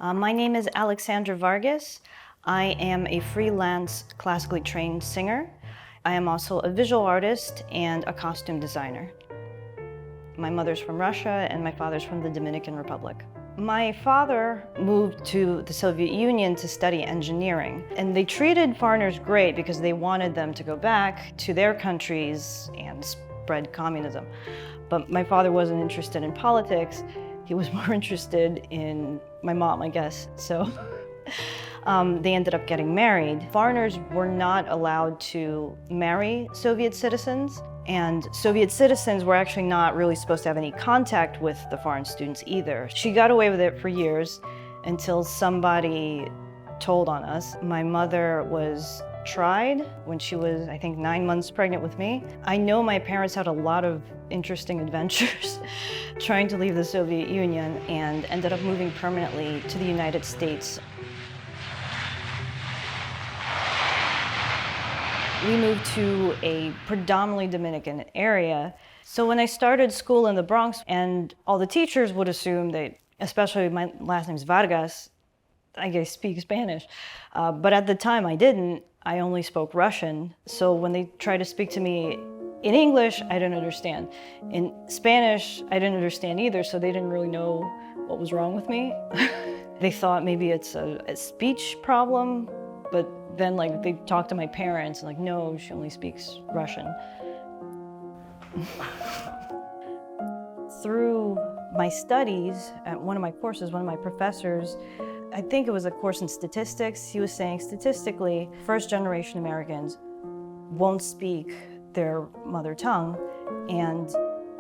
My name is Aleksandra Vargas. I am a freelance classically trained singer. I am also a visual artist and a costume designer. My mother's from Russia and my father's from the Dominican Republic. My father moved to the Soviet Union to study engineering, and they treated foreigners great because they wanted them to go back to their countries and spread communism. But my father wasn't interested in politics. He was more interested in my mom, I guess. So they ended up getting married. Foreigners were not allowed to marry Soviet citizens, and Soviet citizens were actually not really supposed to have any contact with the foreign students either. She got away with it for years until somebody told on us. My mother was tried when she was, I think, 9 months pregnant with me. I know my parents had a lot of interesting adventures trying to leave the Soviet Union and ended up moving permanently to the United States. We moved to a predominantly Dominican area. So when I started school in the Bronx, and all the teachers would assume that, especially my last name's Vargas, I speak Spanish. But at the time I didn't. I only spoke Russian. So when they tried to speak to me in English, I didn't understand. In Spanish, I didn't understand either, so they didn't really know what was wrong with me. They thought maybe it's a speech problem, but then they talked to my parents and no, she only speaks Russian. Through my studies, at one of my courses, one of my professors, I think it was a course in statistics, he was saying statistically, first-generation Americans won't speak their mother tongue, and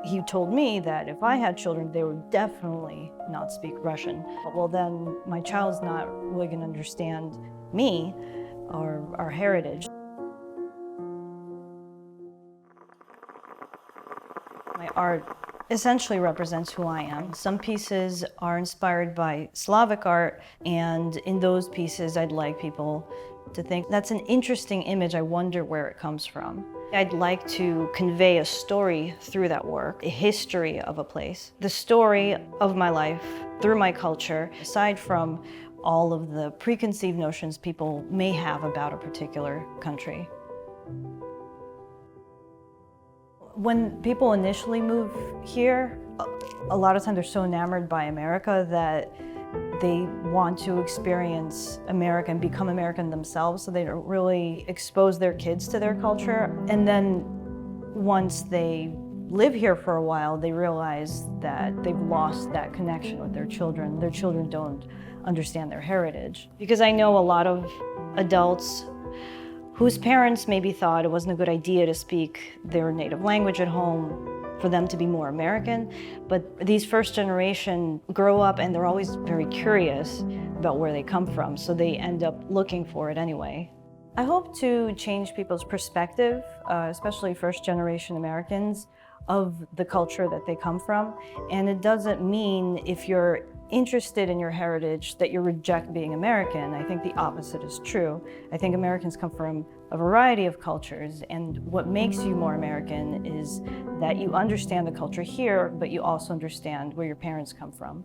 he told me that if I had children, they would definitely not speak Russian. Well, then my child's not really going to understand me or our heritage. My art essentially represents who I am. Some pieces are inspired by Slavic art, and in those pieces I'd like people to think, that's an interesting image, I wonder where it comes from. I'd like to convey a story through that work, a history of a place, the story of my life through my culture, aside from all of the preconceived notions people may have about a particular country. When people initially move here, a lot of times they're so enamored by America that they want to experience America and become American themselves, so they don't really expose their kids to their culture. And then once they live here for a while, they realize that they've lost that connection with their children. Their children don't understand their heritage. Because I know a lot of adults whose parents maybe thought it wasn't a good idea to speak their native language at home for them to be more American, but these first generation grow up and they're always very curious about where they come from, so they end up looking for it anyway. I hope to change people's perspective, especially first generation Americans, of the culture that they come from. And it doesn't mean if you're interested in your heritage that you reject being American. I think the opposite is true. I think Americans come from a variety of cultures, and what makes you more American is that you understand the culture here, but you also understand where your parents come from.